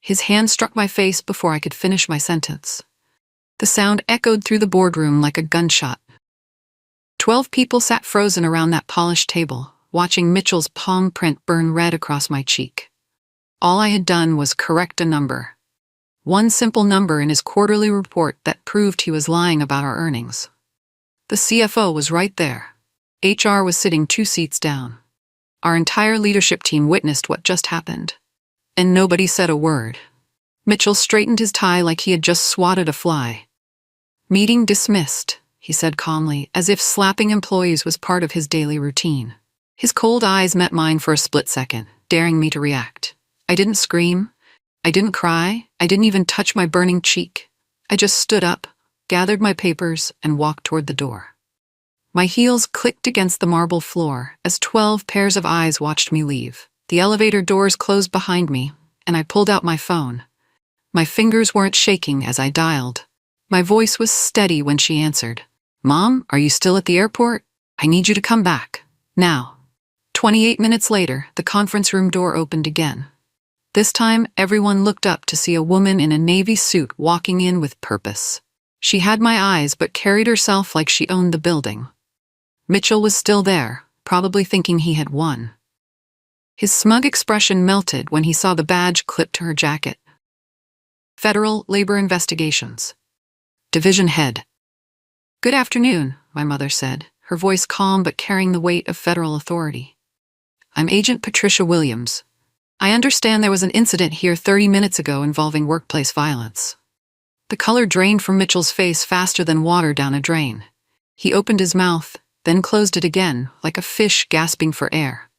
His hand struck my face before I could finish my sentence. The sound echoed through the boardroom like a gunshot. 12 people sat frozen around that polished table, watching Mitchell's palm print burn red across my cheek. All I had done was correct a number. One simple number in his quarterly report that proved he was lying about our earnings. The CFO was right there. HR was sitting 2 seats down. Our entire leadership team witnessed what just happened. And nobody said a word. Mitchell straightened his tie like he had just swatted a fly. "Meeting dismissed," he said calmly, as if slapping employees was part of his daily routine. His cold eyes met mine for a split second, daring me to react. I didn't scream. I didn't cry. I didn't even touch my burning cheek. I just stood up, gathered my papers, and walked toward the door. My heels clicked against the marble floor as 12 pairs of eyes watched me leave. The elevator doors closed behind me, and I pulled out my phone. My fingers weren't shaking as I dialed. My voice was steady when she answered. "Mom, are you still at the airport? I need you to come back. Now." 28 minutes later, the conference room door opened again. This time, everyone looked up to see a woman in a navy suit walking in with purpose. She had my eyes but carried herself like she owned the building. Mitchell was still there, probably thinking he had won. His smug expression melted when he saw the badge clipped to her jacket. Federal Labor Investigations. Division Head. "Good afternoon," my mother said, her voice calm but carrying the weight of federal authority. "I'm Agent Patricia Williams. I understand there was an incident here 30 minutes ago involving workplace violence." The color drained from Mitchell's face faster than water down a drain. He opened his mouth, then closed it again, like a fish gasping for air.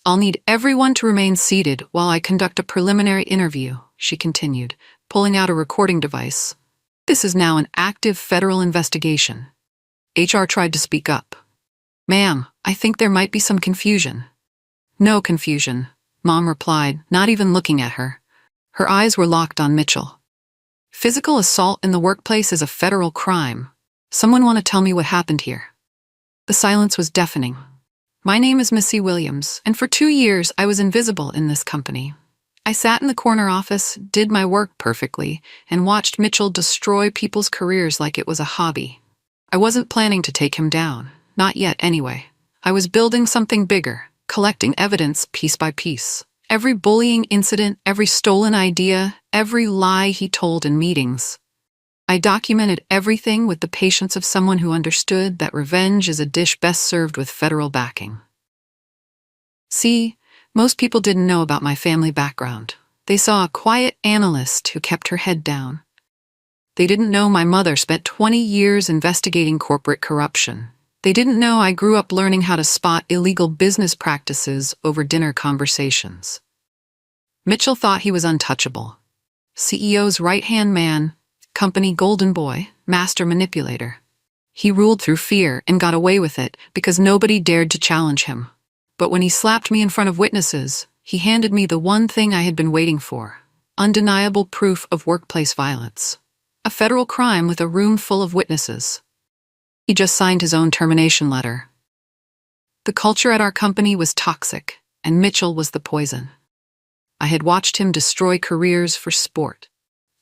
"I'll need everyone to remain seated while I conduct a preliminary interview," she continued, pulling out a recording device. "This is now an active federal investigation." HR tried to speak up. "Ma'am, I think there might be some confusion." "No confusion," Mom replied, not even looking at her. Her eyes were locked on Mitchell. "Physical assault in the workplace is a federal crime. Someone want to tell me what happened here?" The silence was deafening. "My name is Missy Williams, and for 2 years I was invisible in this company. I sat in the corner office, did my work perfectly, and watched Mitchell destroy people's careers like it was a hobby. I wasn't planning to take him down, not yet anyway. I was building something bigger, collecting evidence piece by piece. Every bullying incident, every stolen idea, every lie he told in meetings. I documented everything with the patience of someone who understood that revenge is a dish best served with federal backing. See, most people didn't know about my family background. They saw a quiet analyst who kept her head down. They didn't know my mother spent 20 years investigating corporate corruption. They didn't know I grew up learning how to spot illegal business practices over dinner conversations. Mitchell thought he was untouchable. CEO's right-hand man, company golden boy, master manipulator. He ruled through fear and got away with it because nobody dared to challenge him. But when he slapped me in front of witnesses, he handed me the one thing I had been waiting for: undeniable proof of workplace violence. A federal crime with a room full of witnesses. He just signed his own termination letter. The culture at our company was toxic, and Mitchell was the poison. I had watched him destroy careers for sport.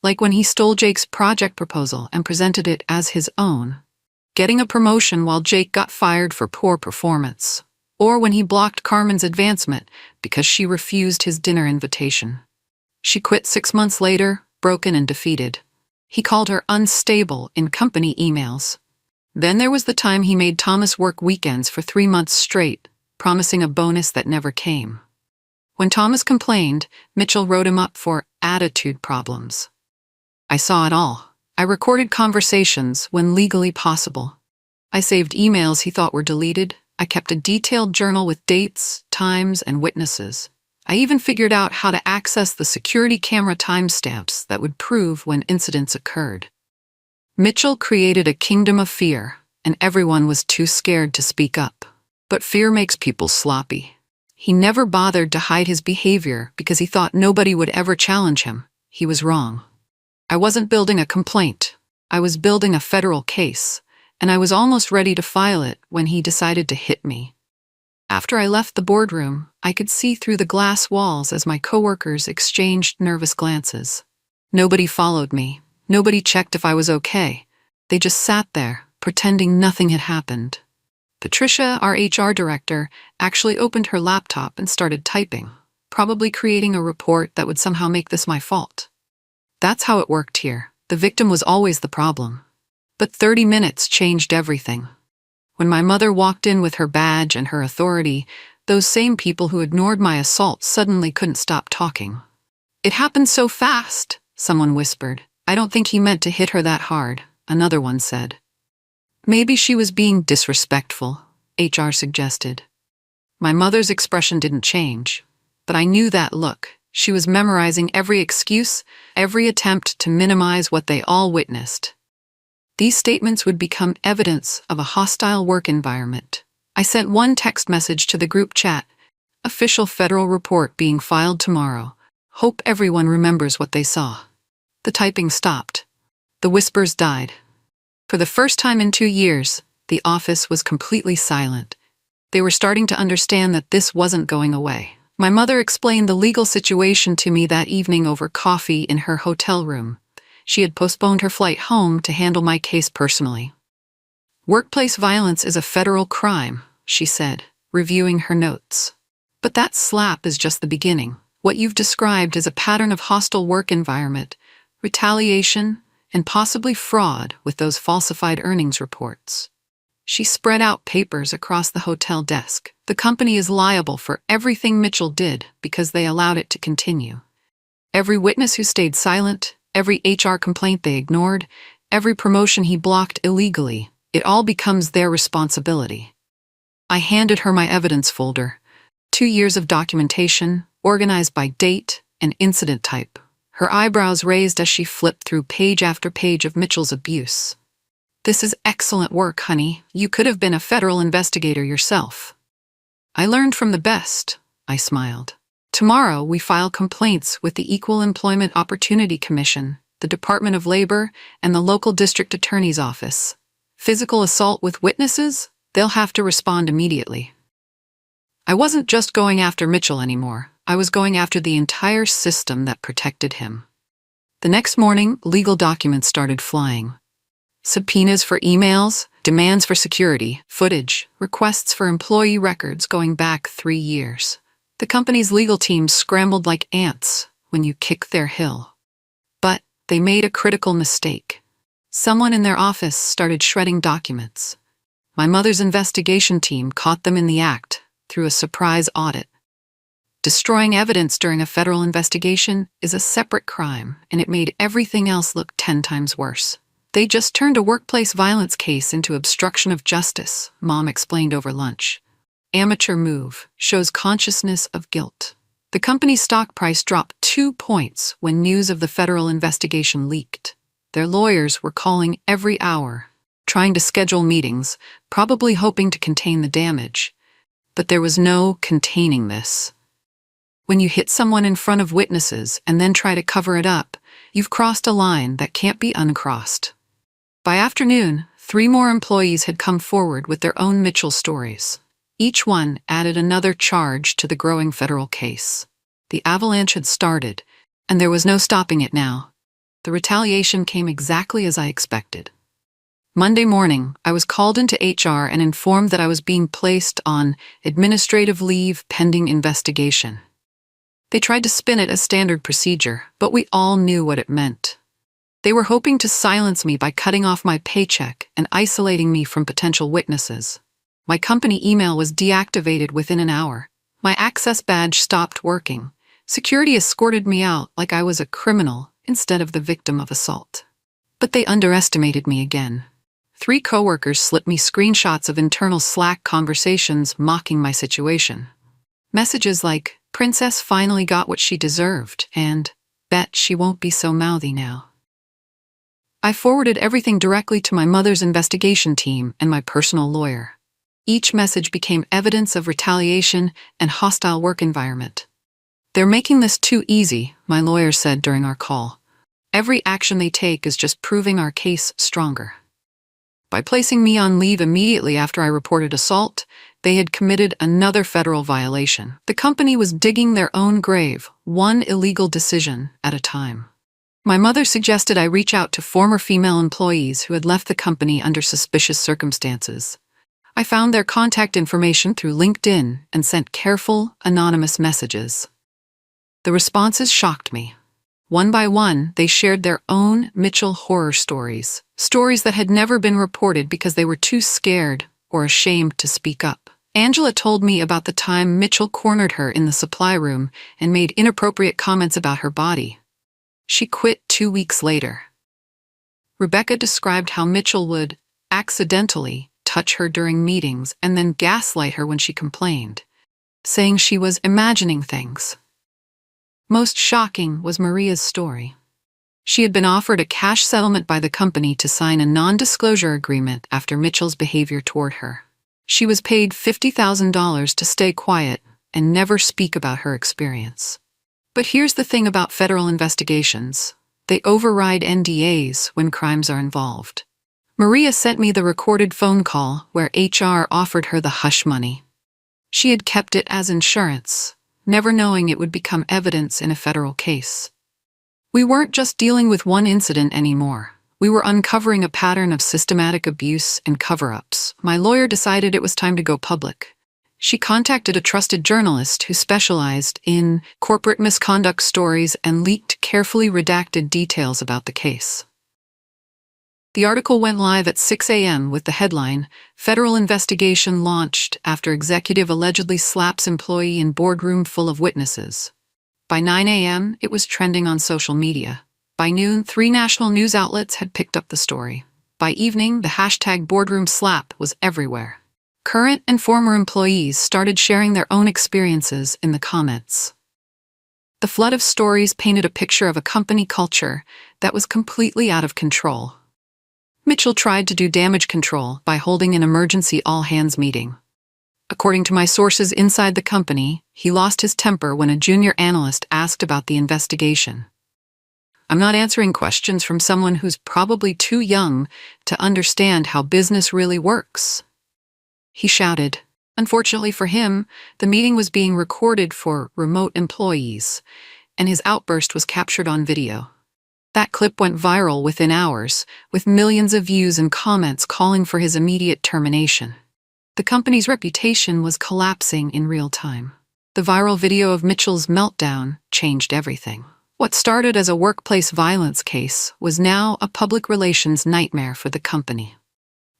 Like when he stole Jake's project proposal and presented it as his own, getting a promotion while Jake got fired for poor performance, or when he blocked Carmen's advancement because she refused his dinner invitation. She quit 6 months later, broken and defeated. He called her unstable in company emails. Then there was the time he made Thomas work weekends for 3 months straight, promising a bonus that never came. When Thomas complained, Mitchell wrote him up for attitude problems. I saw it all. I recorded conversations when legally possible. I saved emails he thought were deleted. I kept a detailed journal with dates, times, and witnesses. I even figured out how to access the security camera timestamps that would prove when incidents occurred. Mitchell created a kingdom of fear, and everyone was too scared to speak up. But fear makes people sloppy. He never bothered to hide his behavior because he thought nobody would ever challenge him. He was wrong. I wasn't building a complaint. I was building a federal case, and I was almost ready to file it when he decided to hit me. After I left the boardroom, I could see through the glass walls as my coworkers exchanged nervous glances. Nobody followed me. Nobody checked if I was okay. They just sat there, pretending nothing had happened. Patricia, our HR director, actually opened her laptop and started typing, probably creating a report that would somehow make this my fault. That's how it worked here. The victim was always the problem. But 30 minutes changed everything. When my mother walked in with her badge and her authority, those same people who ignored my assault suddenly couldn't stop talking. "It happened so fast," someone whispered. "I don't think he meant to hit her that hard," another one said. "Maybe she was being disrespectful," HR suggested. My mother's expression didn't change, but I knew that look. She was memorizing every excuse, every attempt to minimize what they all witnessed. These statements would become evidence of a hostile work environment. I sent one text message to the group chat: "Official federal report being filed tomorrow. Hope everyone remembers what they saw." The typing stopped. The whispers died. For the first time in 2 years, the office was completely silent. They were starting to understand that this wasn't going away. My mother explained the legal situation to me that evening over coffee in her hotel room. She had postponed her flight home to handle my case personally. "Workplace violence is a federal crime," she said, reviewing her notes. "But that slap is just the beginning. What you've described is a pattern of hostile work environment, retaliation, and possibly fraud with those falsified earnings reports." She spread out papers across the hotel desk. "The company is liable for everything Mitchell did because they allowed it to continue. Every witness who stayed silent, every HR complaint they ignored, every promotion he blocked illegally, it all becomes their responsibility." I handed her my evidence folder. 2 years of documentation, organized by date and incident type. Her eyebrows raised as she flipped through page after page of Mitchell's abuse. "This is excellent work, honey. You could have been a federal investigator yourself." "I learned from the best," I smiled. "Tomorrow we file complaints with the Equal Employment Opportunity Commission, the Department of Labor, and the local district attorney's office. Physical assault with witnesses? They'll have to respond immediately." I wasn't just going after Mitchell anymore. I was going after the entire system that protected him. The next morning, legal documents started flying. Subpoenas for emails, demands for security, footage, requests for employee records going back 3 years. The company's legal team scrambled like ants when you kick their hill. But they made a critical mistake. Someone in their office started shredding documents. My mother's investigation team caught them in the act through a surprise audit. Destroying evidence during a federal investigation is a separate crime, and it made everything else look 10 times worse. "They just turned a workplace violence case into obstruction of justice," Mom explained over lunch. "Amateur move, shows consciousness of guilt." The company's stock price dropped 2 points when news of the federal investigation leaked. Their lawyers were calling every hour, trying to schedule meetings, probably hoping to contain the damage. But there was no containing this. When you hit someone in front of witnesses and then try to cover it up, you've crossed a line that can't be uncrossed. By afternoon, 3 more employees had come forward with their own Mitchell stories. Each one added another charge to the growing federal case. The avalanche had started, and there was no stopping it now. The retaliation came exactly as I expected. Monday morning, I was called into HR and informed that I was being placed on administrative leave pending investigation. They tried to spin it as standard procedure, but we all knew what it meant. They were hoping to silence me by cutting off my paycheck and isolating me from potential witnesses. My company email was deactivated within an hour. My access badge stopped working. Security escorted me out like I was a criminal instead of the victim of assault. But they underestimated me again. 3 coworkers slipped me screenshots of internal Slack conversations mocking my situation. Messages like, "Princess finally got what she deserved," and "Bet she won't be so mouthy now." I forwarded everything directly to my mother's investigation team and my personal lawyer. Each message became evidence of retaliation and hostile work environment. "They're making this too easy," my lawyer said during our call. "Every action they take is just proving our case stronger." By placing me on leave immediately after I reported assault, They had committed another federal violation. The company was digging their own grave, one illegal decision at a time. My mother suggested I reach out to former female employees who had left the company under suspicious circumstances. I found their contact information through LinkedIn and sent careful, anonymous messages. The responses shocked me. One by one, they shared their own Mitchell horror stories that had never been reported because they were too scared or ashamed to speak up. Angela told me about the time Mitchell cornered her in the supply room and made inappropriate comments about her body. She quit 2 weeks later. Rebecca described how Mitchell would accidentally touch her during meetings and then gaslight her when she complained, saying she was imagining things. Most shocking was Maria's story. She had been offered a cash settlement by the company to sign a non-disclosure agreement after Mitchell's behavior toward her. She was paid $50,000 to stay quiet and never speak about her experience. But here's the thing about federal investigations. They override NDAs when crimes are involved. Maria sent me the recorded phone call where HR offered her the hush money. She had kept it as insurance, never knowing it would become evidence in a federal case. We weren't just dealing with one incident anymore. We were uncovering a pattern of systematic abuse and cover-ups. My lawyer decided it was time to go public. She contacted a trusted journalist who specialized in corporate misconduct stories and leaked carefully redacted details about the case. The article went live at 6 a.m. with the headline, "Federal Investigation Launched After Executive Allegedly Slaps Employee in Boardroom Full of Witnesses." By 9 a.m., it was trending on social media. By noon, 3 national news outlets had picked up the story. By evening, the hashtag boardroom slap was everywhere. Current and former employees started sharing their own experiences in the comments. The flood of stories painted a picture of a company culture that was completely out of control. Mitchell tried to do damage control by holding an emergency all-hands meeting. According to my sources inside the company, he lost his temper when a junior analyst asked about the investigation. "I'm not answering questions from someone who's probably too young to understand how business really works," he shouted. Unfortunately for him, the meeting was being recorded for remote employees, and his outburst was captured on video. That clip went viral within hours, with millions of views and comments calling for his immediate termination. The company's reputation was collapsing in real time. The viral video of Mitchell's meltdown changed everything. What started as a workplace violence case was now a public relations nightmare for the company.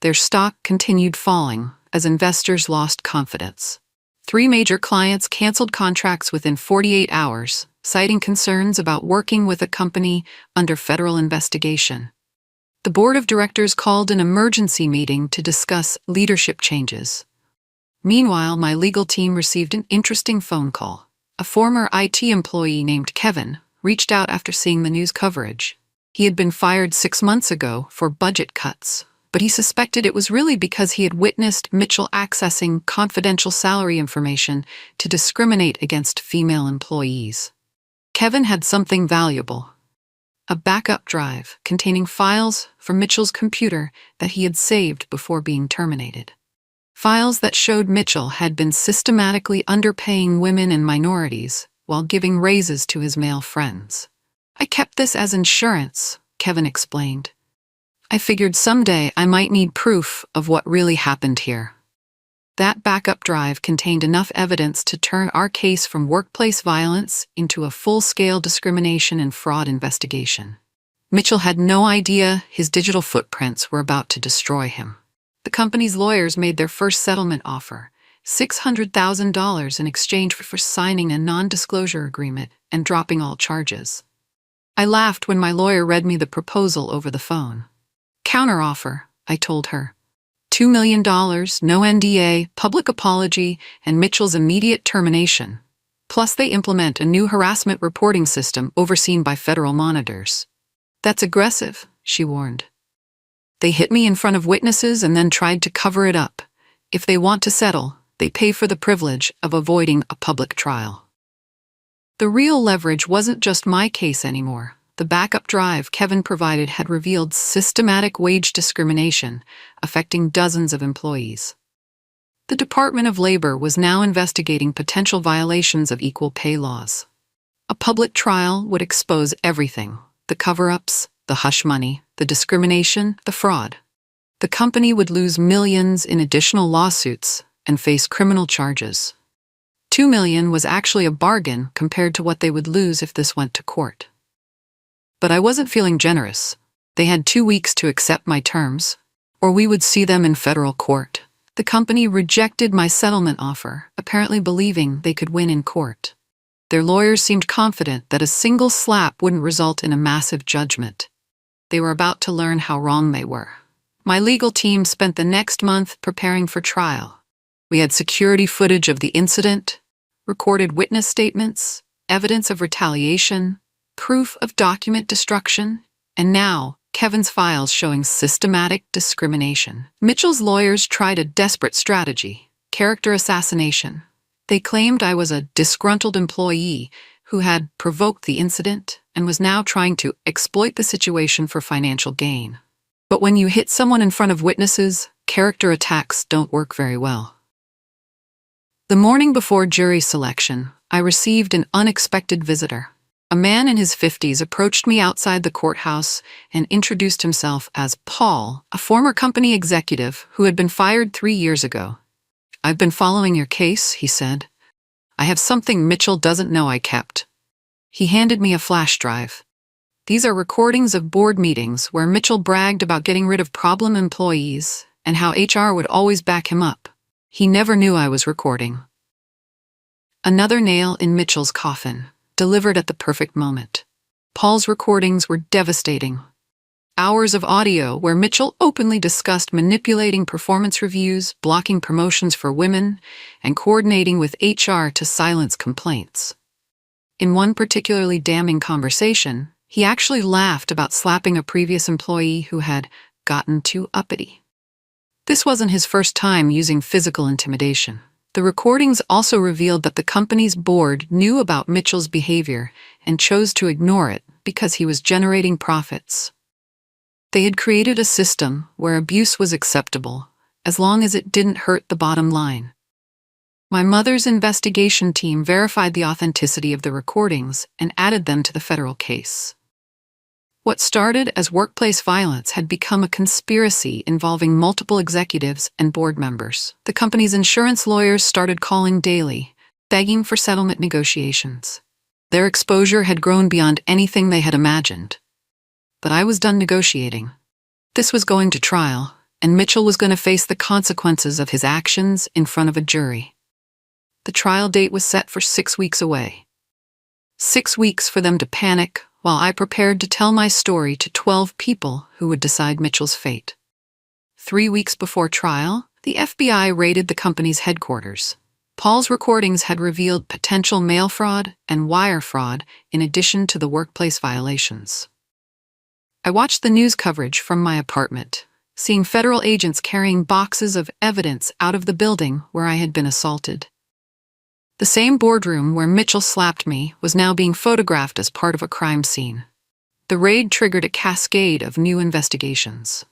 Their stock continued falling as investors lost confidence. 3 major clients canceled contracts within 48 hours, citing concerns about working with a company under federal investigation. The board of directors called an emergency meeting to discuss leadership changes. Meanwhile, my legal team received an interesting phone call. A former IT employee named Kevin reached out after seeing the news coverage. He had been fired 6 months ago for budget cuts, but he suspected it was really because he had witnessed Mitchell accessing confidential salary information to discriminate against female employees. Kevin had something valuable: a backup drive containing files from Mitchell's computer that he had saved before being terminated. Files that showed Mitchell had been systematically underpaying women and minorities while giving raises to his male friends. "I kept this as insurance," Kevin explained. "I figured someday I might need proof of what really happened here." That backup drive contained enough evidence to turn our case from workplace violence into a full-scale discrimination and fraud investigation. Mitchell had no idea his digital footprints were about to destroy him. The company's lawyers made their first settlement offer, $600,000 in exchange for signing a non-disclosure agreement and dropping all charges. I laughed when my lawyer read me the proposal over the phone. "Counteroffer," I told her. $2 million, no NDA, public apology, and Mitchell's immediate termination. Plus, they implement a new harassment reporting system overseen by federal monitors. "That's aggressive," she warned. "They hit me in front of witnesses and then tried to cover it up. If they want to settle, they pay for the privilege of avoiding a public trial." The real leverage wasn't just my case anymore. The backup drive Kevin provided had revealed systematic wage discrimination affecting dozens of employees. The Department of Labor was now investigating potential violations of equal pay laws. A public trial would expose everything: the cover-ups, the hush money, the discrimination, the fraud. The company would lose millions in additional lawsuits and face criminal charges. $2 million was actually a bargain compared to what they would lose if this went to court. But I wasn't feeling generous. They had 2 weeks to accept my terms, or we would see them in federal court. The company rejected my settlement offer, apparently believing they could win in court. Their lawyers seemed confident that a single slap wouldn't result in a massive judgment. They were about to learn how wrong they were. My legal team spent the next month preparing for trial. We had security footage of the incident, recorded witness statements, evidence of retaliation, proof of document destruction, and now Kevin's files showing systematic discrimination. Mitchell's lawyers tried a desperate strategy: character assassination. They claimed I was a disgruntled employee who had provoked the incident and was now trying to exploit the situation for financial gain. But when you hit someone in front of witnesses, character attacks don't work very well. The morning before jury selection, I received an unexpected visitor. A man in his 50s approached me outside the courthouse and introduced himself as Paul, a former company executive who had been fired 3 years ago. "I've been following your case," he said. "I have something Mitchell doesn't know I kept." He handed me a flash drive. These are recordings of board meetings where Mitchell bragged about getting rid of problem employees and how HR would always back him up. He never knew I was recording. Another nail in Mitchell's coffin, delivered at the perfect moment. Paul's recordings were devastating. Hours of audio where Mitchell openly discussed manipulating performance reviews, blocking promotions for women, and coordinating with HR to silence complaints. In one particularly damning conversation, he actually laughed about slapping a previous employee who had gotten too uppity. This wasn't his first time using physical intimidation. The recordings also revealed that the company's board knew about Mitchell's behavior and chose to ignore it because he was generating profits. They had created a system where abuse was acceptable, as long as it didn't hurt the bottom line. My mother's investigation team verified the authenticity of the recordings and added them to the federal case. What started as workplace violence had become a conspiracy involving multiple executives and board members. The company's insurance lawyers started calling daily, begging for settlement negotiations. Their exposure had grown beyond anything they had imagined. But I was done negotiating. This was going to trial, and Mitchell was going to face the consequences of his actions in front of a jury. The trial date was set for 6 weeks away. 6 weeks for them to panic, while I prepared to tell my story to 12 people who would decide Mitchell's fate. 3 weeks before trial, the FBI raided the company's headquarters. Paul's recordings had revealed potential mail fraud and wire fraud in addition to the workplace violations. I watched the news coverage from my apartment, seeing federal agents carrying boxes of evidence out of the building where I had been assaulted. The same boardroom where Mitchell slapped me was now being photographed as part of a crime scene. The raid triggered a cascade of new investigations.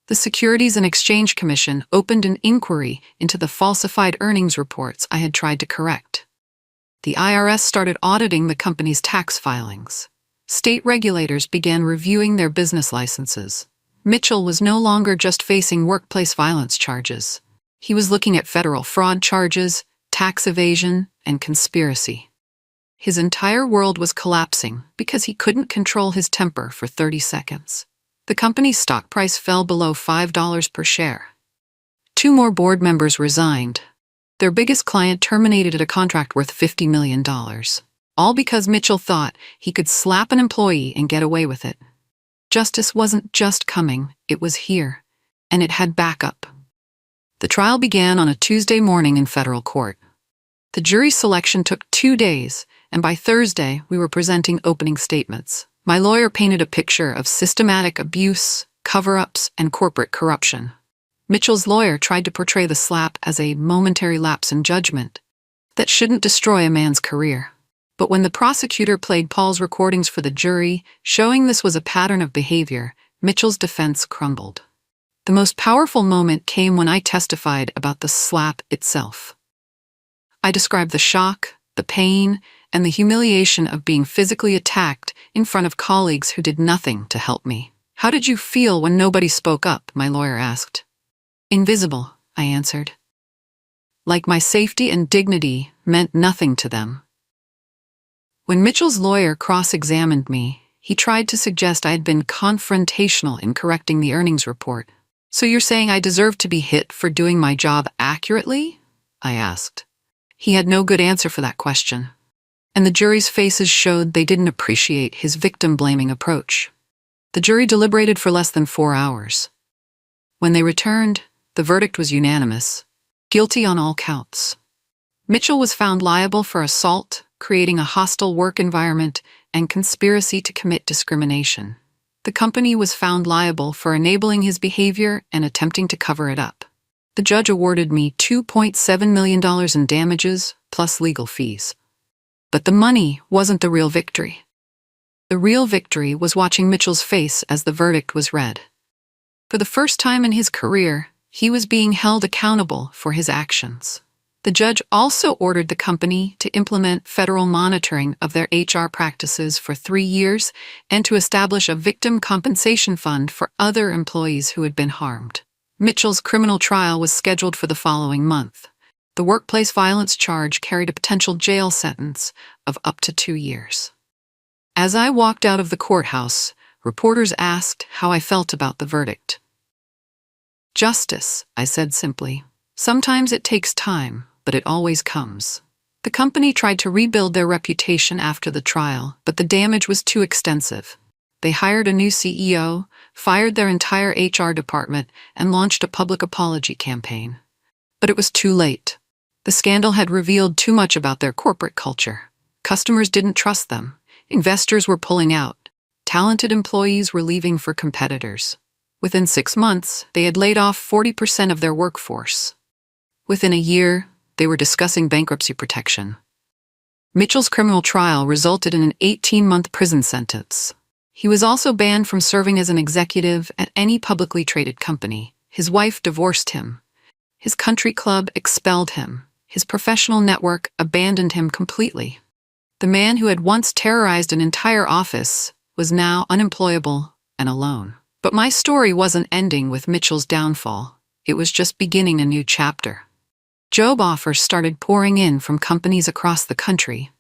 The Securities and Exchange Commission opened an inquiry into the falsified earnings reports I had tried to correct. The IRS started auditing the company's tax filings. State regulators began reviewing their business licenses. Mitchell was no longer just facing workplace violence charges. He was looking at federal fraud charges, tax evasion, and conspiracy. His entire world was collapsing because he couldn't control his temper for 30 seconds. The company's stock price fell below $5 per share. 2 more board members resigned. Their biggest client terminated a contract worth $50 million. All because Mitchell thought he could slap an employee and get away with it. Justice wasn't just coming, it was here, and it had backup. The trial began on a Tuesday morning in federal court. The jury selection took 2 days, and by Thursday we were presenting opening statements. My lawyer painted a picture of systematic abuse, cover-ups, and corporate corruption. Mitchell's lawyer tried to portray the slap as a momentary lapse in judgment that shouldn't destroy a man's career. But when the prosecutor played Paul's recordings for the jury, showing this was a pattern of behavior, Mitchell's defense crumbled. The most powerful moment came when I testified about the slap itself. I described the shock, the pain, and the humiliation of being physically attacked in front of colleagues who did nothing to help me. "How did you feel when nobody spoke up?" my lawyer asked. "Invisible," I answered. Like my safety and dignity meant nothing to them. When Mitchell's lawyer cross-examined me, he tried to suggest I had been confrontational in correcting the earnings report. "So you're saying I deserve to be hit for doing my job accurately?" I asked. He had no good answer for that question, and the jury's faces showed they didn't appreciate his victim-blaming approach. The jury deliberated for less than 4 hours. When they returned, the verdict was unanimous: guilty on all counts. Mitchell was found liable for assault, creating a hostile work environment, and conspiracy to commit discrimination. The company was found liable for enabling his behavior and attempting to cover it up. The judge awarded me $2.7 million in damages, plus legal fees. But the money wasn't the real victory. The real victory was watching Mitchell's face as the verdict was read. For the first time in his career, he was being held accountable for his actions. The judge also ordered the company to implement federal monitoring of their HR practices for 3 years and to establish a victim compensation fund for other employees who had been harmed. Mitchell's criminal trial was scheduled for the following month. The workplace violence charge carried a potential jail sentence of up to 2 years. As I walked out of the courthouse, reporters asked how I felt about the verdict. "Justice," I said simply. "Sometimes it takes time, but it always comes." The company tried to rebuild their reputation after the trial, but the damage was too extensive. They hired a new CEO, fired their entire HR department, and launched a public apology campaign. But it was too late. The scandal had revealed too much about their corporate culture. Customers didn't trust them. Investors were pulling out. Talented employees were leaving for competitors. Within 6 months, they had laid off 40% of their workforce. Within a year, they were discussing bankruptcy protection. Mitchell's criminal trial resulted in an 18-month prison sentence. He was also banned from serving as an executive at any publicly traded company. His wife divorced him. His country club expelled him. His professional network abandoned him completely. The man who had once terrorized an entire office was now unemployable and alone. But my story wasn't ending with Mitchell's downfall. It was just beginning a new chapter. Job offers started pouring in from companies across the country.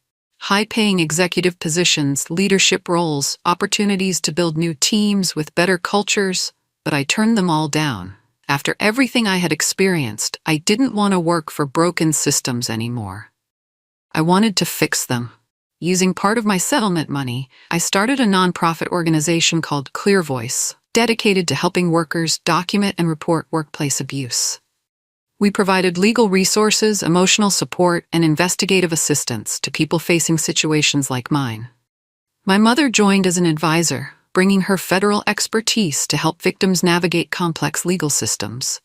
High-paying executive positions, leadership roles, opportunities to build new teams with better cultures, but I turned them all down. After everything I had experienced, I didn't want to work for broken systems anymore. I wanted to fix them. Using part of my settlement money, I started a nonprofit organization called Clear Voice, dedicated to helping workers document and report workplace abuse. We provided legal resources, emotional support, and investigative assistance to people facing situations like mine. My mother joined as an advisor, bringing her federal expertise to help victims navigate complex legal systems.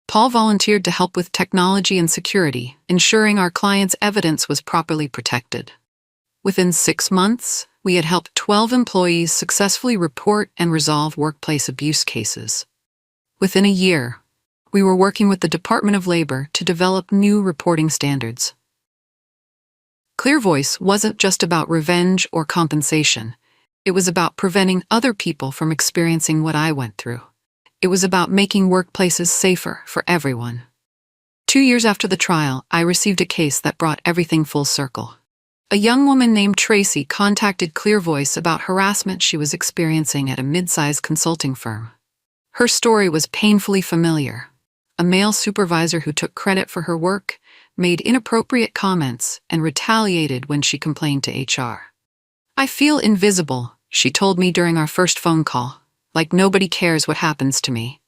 Paul volunteered to help with technology and security, ensuring our clients' evidence was properly protected. Within 6 months, we had helped 12 employees successfully report and resolve workplace abuse cases. Within a year, we were working with the Department of Labor to develop new reporting standards. Clear Voice wasn't just about revenge or compensation. It was about preventing other people from experiencing what I went through. It was about making workplaces safer for everyone. 2 years after the trial, I received a case that brought everything full circle. A young woman named Tracy contacted Clear Voice about harassment she was experiencing at a mid-sized consulting firm. Her story was painfully familiar. A male supervisor who took credit for her work, made inappropriate comments, and retaliated when she complained to HR. "I feel invisible," she told me during our first phone call, "like nobody cares what happens to me."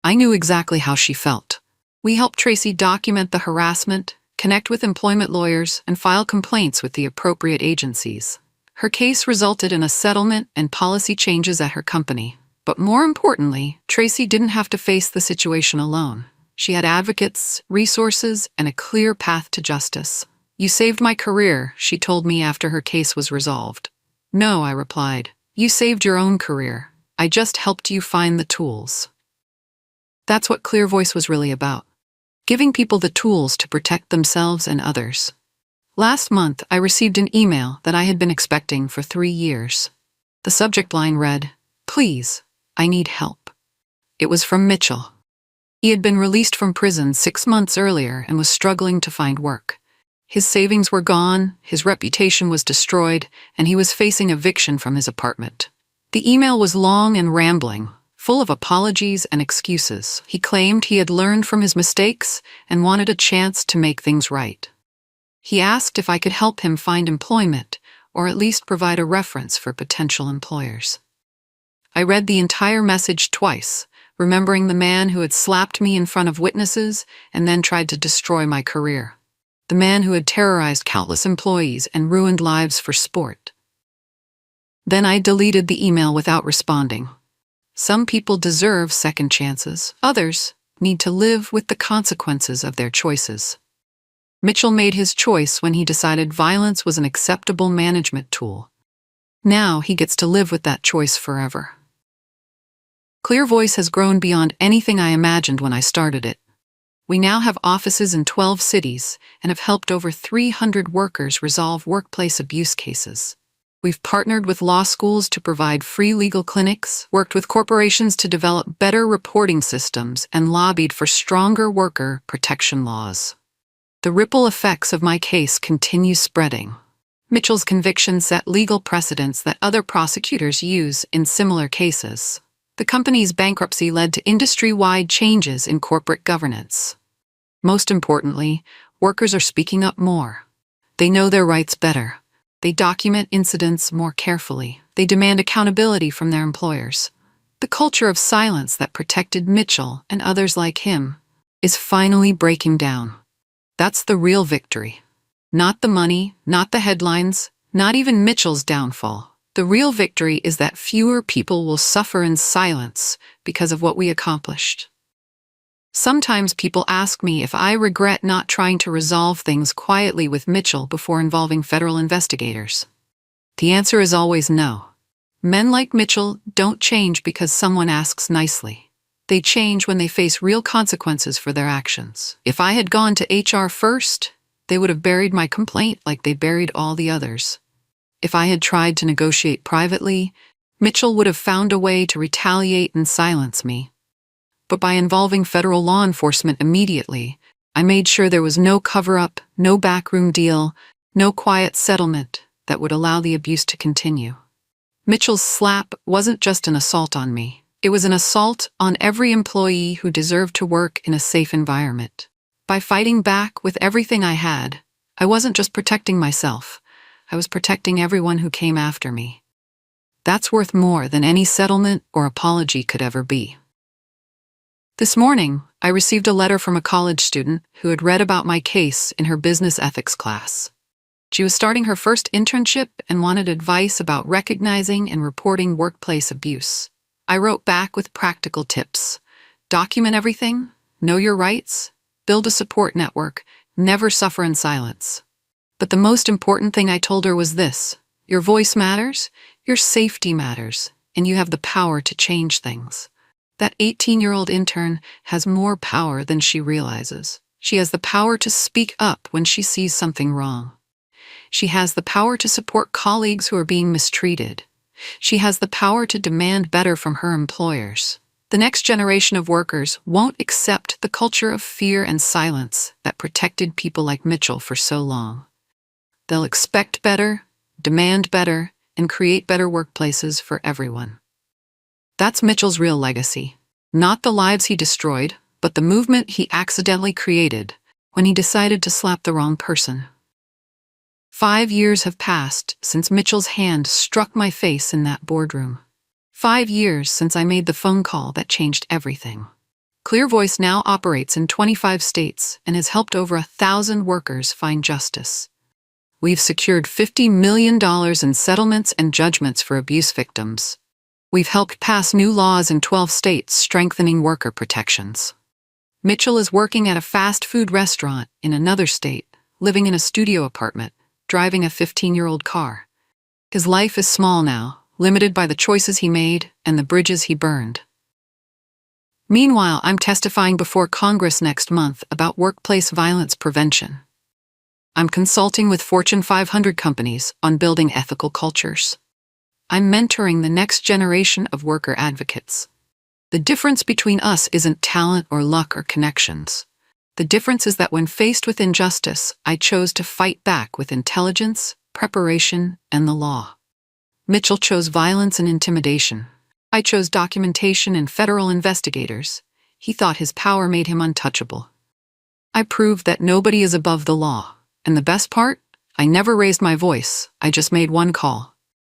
I knew exactly how she felt. We helped Tracy document the harassment, connect with employment lawyers, and file complaints with the appropriate agencies. Her case resulted in a settlement and policy changes at her company. But more importantly, Tracy didn't have to face the situation alone. She had advocates, resources, and a clear path to justice. "You saved my career," she told me after her case was resolved. "No," I replied. "You saved your own career. I just helped you find the tools." That's what Clear Voice was really about. Giving people the tools to protect themselves and others. Last month, I received an email that I had been expecting for 3 years. The subject line read, "Please, I need help." It was from Mitchell. He had been released from prison 6 months earlier and was struggling to find work. His savings were gone, his reputation was destroyed, and he was facing eviction from his apartment. The email was long and rambling, full of apologies and excuses. He claimed he had learned from his mistakes and wanted a chance to make things right. He asked if I could help him find employment, or at least provide a reference for potential employers. I read the entire message twice, remembering the man who had slapped me in front of witnesses and then tried to destroy my career. The man who had terrorized countless employees and ruined lives for sport. Then I deleted the email without responding. Some people deserve second chances. Others need to live with the consequences of their choices. Mitchell made his choice when he decided violence was an acceptable management tool. Now he gets to live with that choice forever. Clear Voice has grown beyond anything I imagined when I started it. We now have offices in 12 cities and have helped over 300 workers resolve workplace abuse cases. We've partnered with law schools to provide free legal clinics, worked with corporations to develop better reporting systems, and lobbied for stronger worker protection laws. The ripple effects of my case continue spreading. Mitchell's conviction set legal precedents that other prosecutors use in similar cases. The company's bankruptcy led to industry-wide changes in corporate governance. Most importantly, workers are speaking up more. They know their rights better. They document incidents more carefully. They demand accountability from their employers. The culture of silence that protected Mitchell and others like him is finally breaking down. That's the real victory. Not the money, not the headlines, not even Mitchell's downfall. The real victory is that fewer people will suffer in silence because of what we accomplished. Sometimes people ask me if I regret not trying to resolve things quietly with Mitchell before involving federal investigators. The answer is always no. Men like Mitchell don't change because someone asks nicely. They change when they face real consequences for their actions. If I had gone to HR first, they would have buried my complaint like they buried all the others. If I had tried to negotiate privately, Mitchell would have found a way to retaliate and silence me. But by involving federal law enforcement immediately, I made sure there was no cover-up, no backroom deal, no quiet settlement that would allow the abuse to continue. Mitchell's slap wasn't just an assault on me. It was an assault on every employee who deserved to work in a safe environment. By fighting back with everything I had, I wasn't just protecting myself. I was protecting everyone who came after me. That's worth more than any settlement or apology could ever be. This morning, I received a letter from a college student who had read about my case in her business ethics class. She was starting her first internship and wanted advice about recognizing and reporting workplace abuse. I wrote back with practical tips. Document everything, know your rights, build a support network, never suffer in silence. But the most important thing I told her was this: your voice matters, your safety matters, and you have the power to change things. That 18-year-old intern has more power than she realizes. She has the power to speak up when she sees something wrong. She has the power to support colleagues who are being mistreated. She has the power to demand better from her employers. The next generation of workers won't accept the culture of fear and silence that protected people like Mitchell for so long. They'll expect better, demand better, and create better workplaces for everyone. That's Mitchell's real legacy. Not the lives he destroyed, but the movement he accidentally created when he decided to slap the wrong person. 5 years have passed since Mitchell's hand struck my face in that boardroom. 5 years since I made the phone call that changed everything. Clear Voice now operates in 25 states and has helped over 1,000 workers find justice. We've secured $50 million in settlements and judgments for abuse victims. We've helped pass new laws in 12 states strengthening worker protections. Mitchell is working at a fast food restaurant in another state, living in a studio apartment, driving a 15-year-old car. His life is small now, limited by the choices he made and the bridges he burned. Meanwhile, I'm testifying before Congress next month about workplace violence prevention. I'm consulting with Fortune 500 companies on building ethical cultures. I'm mentoring the next generation of worker advocates. The difference between us isn't talent or luck or connections. The difference is that when faced with injustice, I chose to fight back with intelligence, preparation, and the law. Mitchell chose violence and intimidation. I chose documentation and federal investigators. He thought his power made him untouchable. I proved that nobody is above the law. And the best part? I never raised my voice. I just made one call.